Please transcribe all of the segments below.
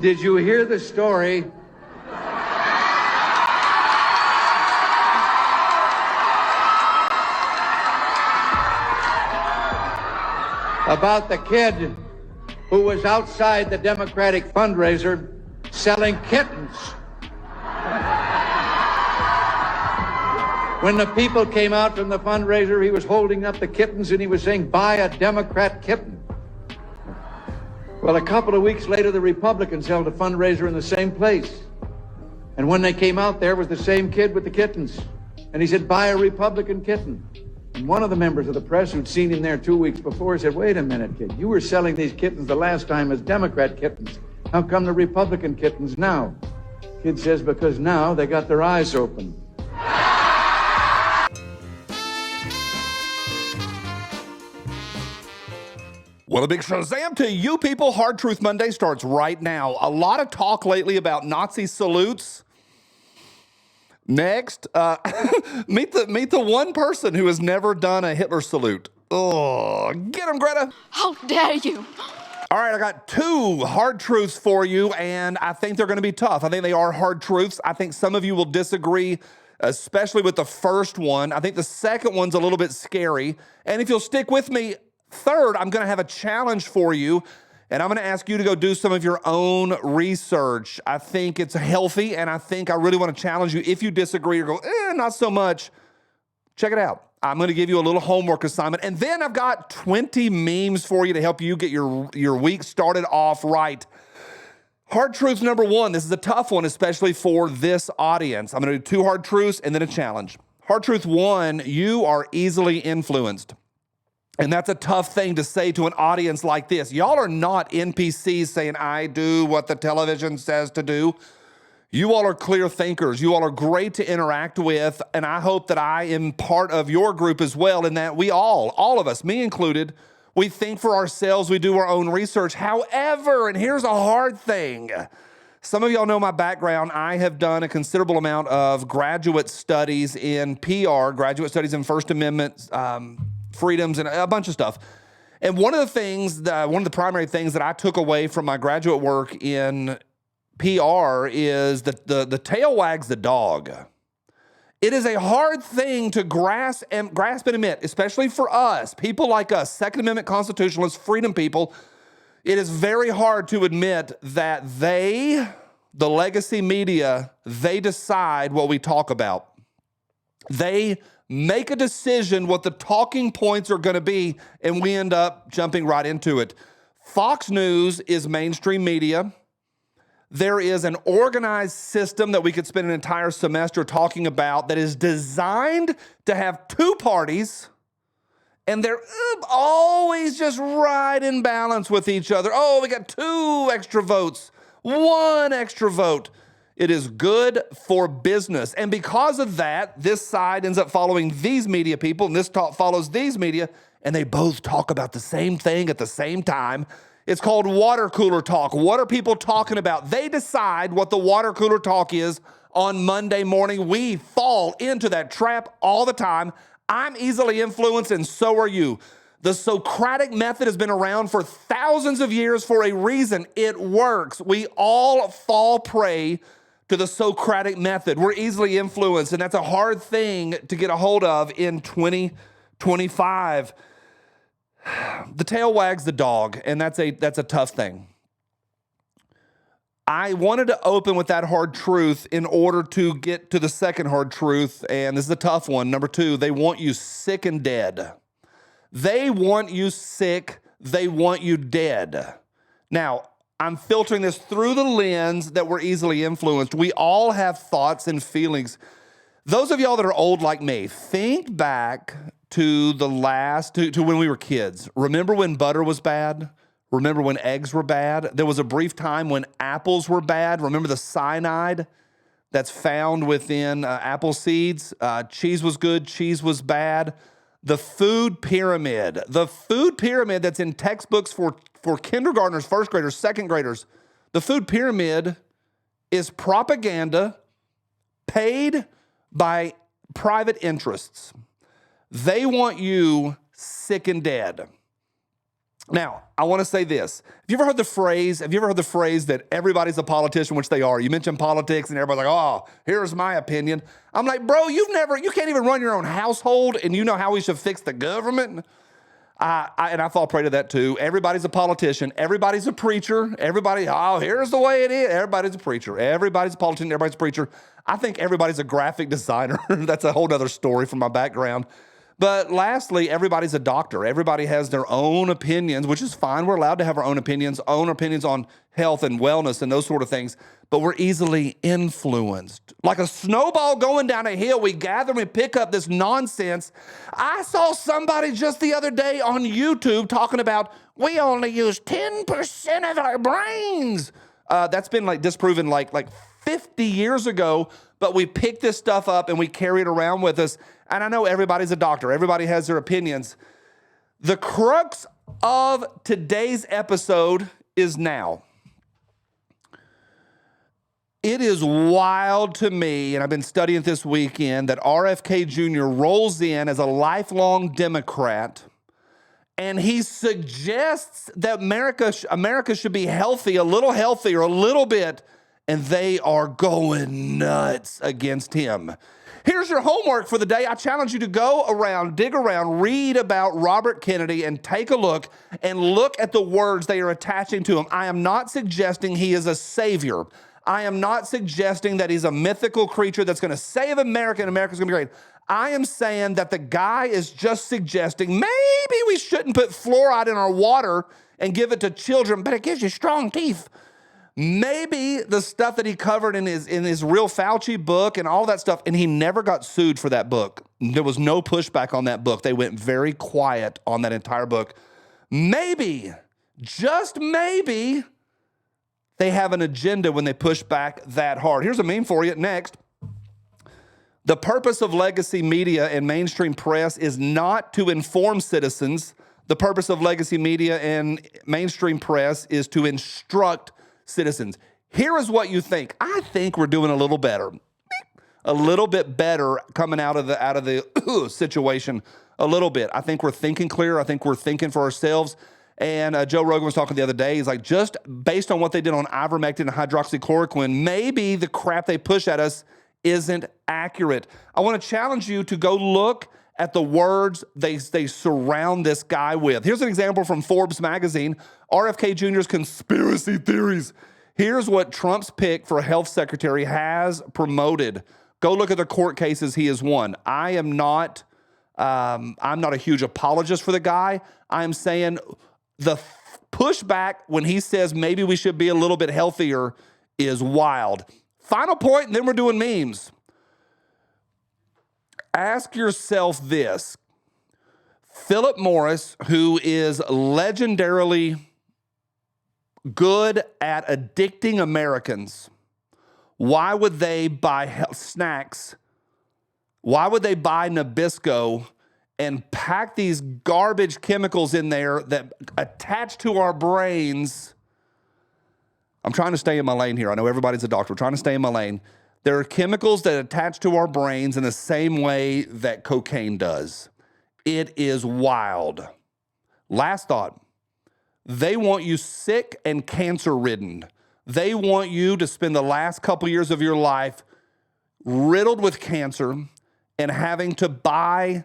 Did you hear the story about the kid who was outside the Democratic fundraiser selling kittens? When the people came out from the fundraiser, he was holding up the kittens and he was saying, "Buy a Democrat kitten." Well, a couple of weeks later, the Republicans held a fundraiser in the same place. And when they came out, there was the same kid with the kittens. And he said, "Buy a Republican kitten." And one of the members of the press who'd seen him there 2 weeks before said, "Wait a minute, kid. You were selling these kittens the last time as Democrat kittens. How come the Republican kittens now?" Kid says, "Because now they got their eyes open." Well, a big Shazam to you people. Hard Truth Monday starts right now. A lot of talk lately about Nazi salutes. Next, meet the one person who has never done a Hitler salute. Oh, get him, Greta. How dare you? All right, I got two hard truths for you, and I think they're going to be tough. I think they are hard truths. I think some of you will disagree, especially with the first one. I think the second one's a little bit scary. And if you'll stick with me, third, I'm going to have a challenge for you, and I'm going to ask you to go do some of your own research. I think it's healthy, and I think I really want to challenge you. If you disagree or go, not so much, check it out. I'm going to give you a little homework assignment, and then I've got 20 memes for you to help you get your week started off right. Hard truth number one. This is a tough one, especially for this audience. I'm going to do two hard truths and then a challenge. Hard truth one, you are easily influenced. And that's a tough thing to say to an audience like this. Y'all are not NPCs saying, "I do what the television says to do." You all are clear thinkers. You all are great to interact with. And I hope that I am part of your group as well, in that we all of us, me included, we think for ourselves, we do our own research. However, and here's a hard thing. Some of y'all know my background. I have done a considerable amount of graduate studies in PR, graduate studies in First Amendment, freedoms, and a bunch of stuff. And one of the primary things that I took away from my graduate work in PR is that the tail wags the dog. It is a hard thing to grasp and admit, especially for us, people like us, Second Amendment constitutionalists, freedom people. It is very hard to admit that the legacy media, they decide what we talk about. They make a decision what the talking points are going to be, and we end up jumping right into it. Fox News is mainstream media. There is an organized system that we could spend an entire semester talking about that is designed to have two parties, and they're always just right in balance with each other. Oh, we got 2 extra votes, 1 extra vote. It is good for business. And because of that, this side ends up following these media people, and this follows these media, and they both talk about the same thing at the same time. It's called water cooler talk. What are people talking about? They decide what the water cooler talk is on Monday morning. We fall into that trap all the time. I'm easily influenced, and so are you. The Socratic method has been around for thousands of years for a reason. It works. We all fall prey to the Socratic method. We're easily influenced, and that's a hard thing to get a hold of in 2025. The tail wags the dog, and that's a tough thing. I wanted to open with that hard truth in order to get to the second hard truth, and this is a tough one. Number 2, they want you sick and dead. They want you sick. They want you dead. Now, I'm filtering this through the lens that we're easily influenced. We all have thoughts and feelings. Those of y'all that are old like me, think back to to when we were kids. Remember when butter was bad? Remember when eggs were bad? There was a brief time when apples were bad. Remember the cyanide that's found within apple seeds? Cheese was good, cheese was bad. The food pyramid that's in textbooks for kindergartners, first graders, second graders. The food pyramid is propaganda paid by private interests. They want you sick and dead. Now, I want to say this. Have you ever heard the phrase that everybody's a politician, which they are? You mention politics and everybody's like, oh, here's my opinion. I'm like, bro, you can't even run your own household and you know how we should fix the government? And I fall prey to that too. Everybody's a politician. Everybody's a preacher. Here's the way it is. Everybody's a preacher. Everybody's a politician. Everybody's a preacher. I think everybody's a graphic designer. That's a whole other story from my background. But lastly, everybody's a doctor. Everybody has their own opinions, which is fine. We're allowed to have our own opinions on health and wellness and those sort of things. But we're easily influenced. Like a snowball going down a hill, we gather and we pick up this nonsense. I saw somebody just the other day on YouTube talking about we only use 10% of our brains. That's been disproven like 50 years ago, but we pick this stuff up and we carry it around with us. And I know everybody's a doctor. Everybody has their opinions. The crux of today's episode is now. It is wild to me, and I've been studying it this weekend, that RFK Jr. rolls in as a lifelong Democrat, and he suggests that America should be healthy, a little healthier, a little bit, and they are going nuts against him. Here's your homework for the day. I challenge you to go around, dig around, read about Robert Kennedy and take a look at the words they are attaching to him. I am not suggesting he is a savior. I am not suggesting that he's a mythical creature that's going to save America and America's going to be great. I am saying that the guy is just suggesting maybe we shouldn't put fluoride in our water and give it to children, but it gives you strong teeth. Maybe the stuff that he covered in his Real Fauci book and all that stuff, and he never got sued for that book. There was no pushback on that book. They went very quiet on that entire book. Maybe, just maybe, they have an agenda when they push back that hard. Here's a meme for you. Next. The purpose of legacy media and mainstream press is not to inform citizens. The purpose of legacy media and mainstream press is to instruct citizens. Here is what you think. I think we're doing a little better. A little bit better coming out of the situation a little bit. I think we're thinking clear. I think we're thinking for ourselves. And Joe Rogan was talking the other day. He's like, just based on what they did on ivermectin and hydroxychloroquine, maybe the crap they push at us isn't accurate. I want to challenge you to go look at the words they surround this guy with. Here's an example from Forbes magazine, RFK Jr.'s conspiracy theories. Here's what Trump's pick for health secretary has promoted. Go look at the court cases he has won. I'm not a huge apologist for the guy. I'm saying the pushback when he says maybe we should be a little bit healthier is wild. Final point, and then we're doing memes. Ask yourself this. Philip Morris, who is legendarily good at addicting Americans, why would they buy snacks? Why would they buy Nabisco and pack these garbage chemicals in there that attach to our brains? I'm trying to stay in my lane here. I know everybody's a doctor. We're trying to stay in my lane. There are chemicals that attach to our brains in the same way that cocaine does. It is wild. Last thought. They want you sick and cancer-ridden. They want you to spend the last couple years of your life riddled with cancer and having to buy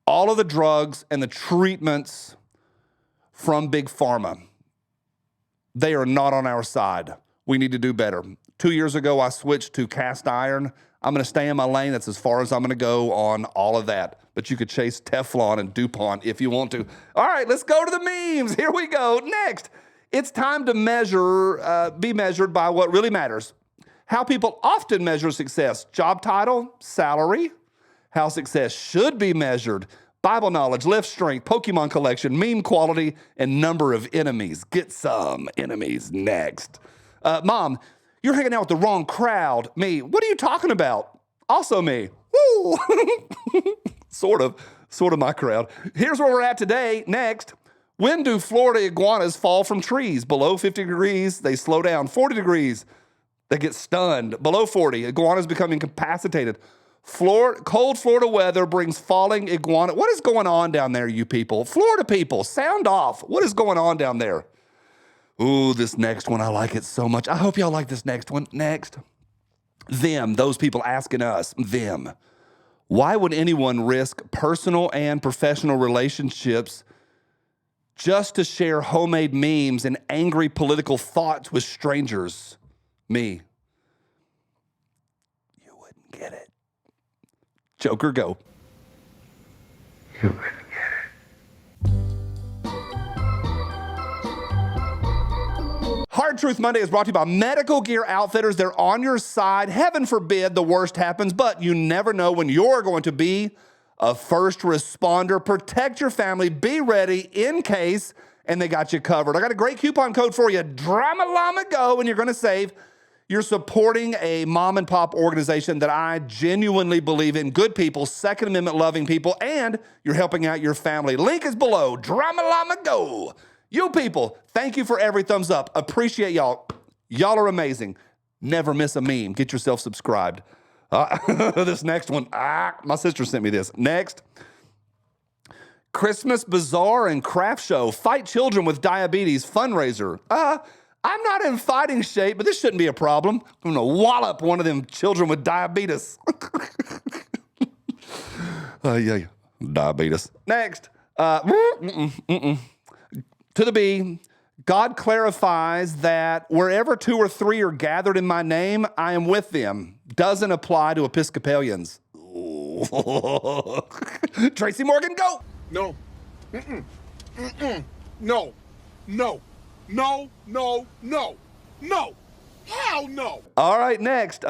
all of the drugs and the treatments from Big Pharma. They are not on our side. We need to do better. 2 years ago, I switched to cast iron. I'm going to stay in my lane. That's as far as I'm going to go on all of that. But you could chase Teflon and DuPont if you want to. All right, let's go to the memes. Here we go. Next, it's time to be measured by what really matters. How people often measure success. Job title, salary. How success should be measured. Bible knowledge, lift strength, Pokemon collection, meme quality, and number of enemies. Get some enemies next. Mom, you're hanging out with the wrong crowd. Me, what are you talking about? Also me. Woo! Sort of my crowd. Here's where we're at today. Next, when do Florida iguanas fall from trees? Below 50 degrees, they slow down. 40 degrees, they get stunned. Below 40, iguanas become incapacitated. Cold Florida weather brings falling iguana. What is going on down there, you people? Florida people, sound off. What is going on down there? Ooh, this next one, I like it so much. I hope y'all like this next one. Next. Them, those people asking us, them. Why would anyone risk personal and professional relationships just to share homemade memes and angry political thoughts with strangers? Me. You wouldn't get it. Joker, go. You wouldn't get it. Hard Truth Monday is brought to you by Medical Gear Outfitters. They're on your side. Heaven forbid the worst happens, but you never know when you're going to be a first responder. Protect your family. Be ready in case, and they got you covered. I got a great coupon code for you. Drama Llama Go, and you're going to save. You're supporting a mom and pop organization that I genuinely believe in. Good people, Second Amendment loving people, and you're helping out your family. Link is below. Drama Llama Go. You people, thank you for every thumbs up. Appreciate y'all. Y'all are amazing. Never miss a meme. Get yourself subscribed. This next one, my sister sent me this. Next. Christmas Bazaar and Craft Show. Fight children with diabetes fundraiser. I'm not in fighting shape, but this shouldn't be a problem. I'm going to wallop one of them children with diabetes. Yeah. Diabetes. Next. To the B, God clarifies that wherever 2 or 3 are gathered in my name, I am with them. Doesn't apply to Episcopalians. Tracy Morgan, go. No. No. No. No. No. No. No. Hell no. All right, next.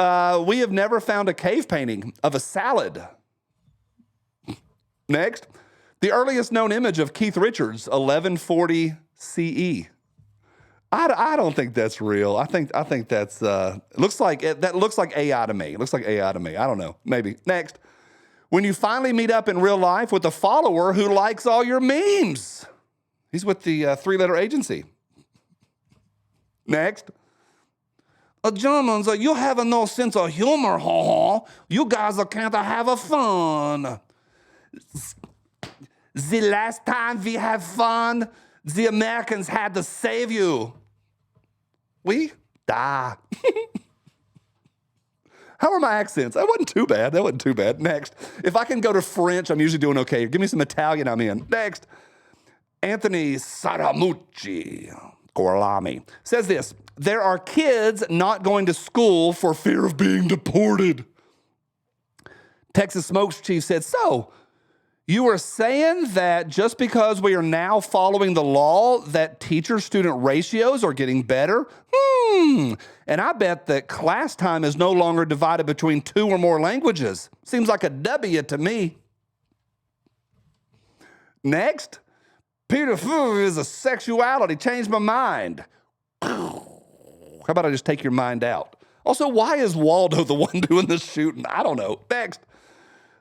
We have never found a cave painting of a salad. Next. The earliest known image of Keith Richards, 1140 CE. I don't think that's real. I think that's looks like AI to me. It looks like AI to me. I don't know. Maybe. Next. When you finally meet up in real life with a follower who likes all your memes. He's with the 3-letter agency. Next. Germans, you have no sense of humor, You guys can't have a fun. The last time we have fun, the Americans had to save you. We? Da. How are my accents? That wasn't too bad. Next. If I can go to French, I'm usually doing okay. Give me some Italian, I'm in. Next. Anthony Saramucci Gorlami says this. There are kids not going to school for fear of being deported. Texas Smokes Chief said, so, you are saying that just because we are now following the law that teacher-student ratios are getting better? And I bet that class time is no longer divided between 2 or more languages. Seems like a W to me. Next. Peter Fu is a sexuality. Changed my mind. How about I just take your mind out? Also, why is Waldo the one doing the shooting? I don't know. Next.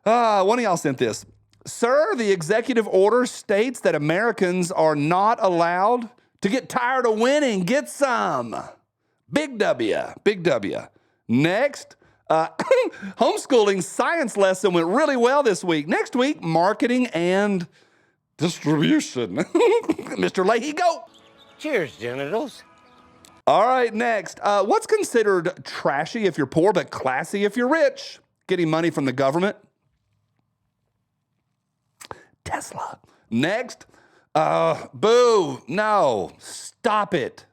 One of y'all sent this. Sir, the executive order states that Americans are not allowed to get tired of winning. Get some. Big W. Big W. Next. Homeschooling science lesson went really well this week. Next week, marketing and distribution. Mr. Leahy, go. Cheers, genitals. All right, next. What's considered trashy if you're poor, but classy if you're rich? Getting money from the government. Tesla. Next. Boo. No. Stop it.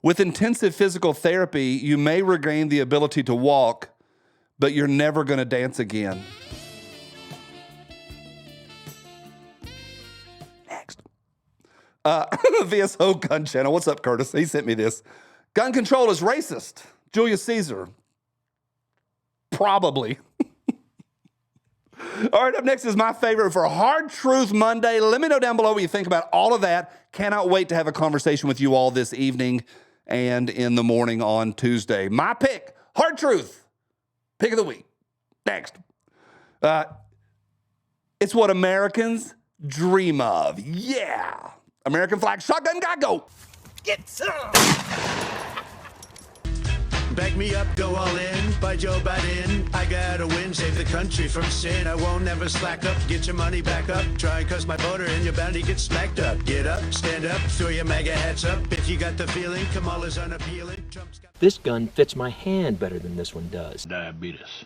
With intensive physical therapy, you may regain the ability to walk, but you're never going to dance again. Next. VSO Gun Channel. What's up, Curtis? He sent me this. Gun control is racist. Julius Caesar. Probably. All right, up next is my favorite for Hard Truth Monday. Let me know down below what you think about all of that. Cannot wait to have a conversation with you all this evening and in the morning on Tuesday. My pick, Hard Truth, pick of the week. Next. It's what Americans dream of. Yeah. American flag shotgun guy, go. Get some. Back me up, go all in, by Joe Biden. I gotta win, save the country from sin. I won't never slack up, get your money back up. Try and cuss my voter and you're bound to get smacked up. Get up, stand up, throw your MAGA hats up. If you got the feeling, Kamala's unappealing. Trump's got This gun fits my hand better than this one does. Diabetes.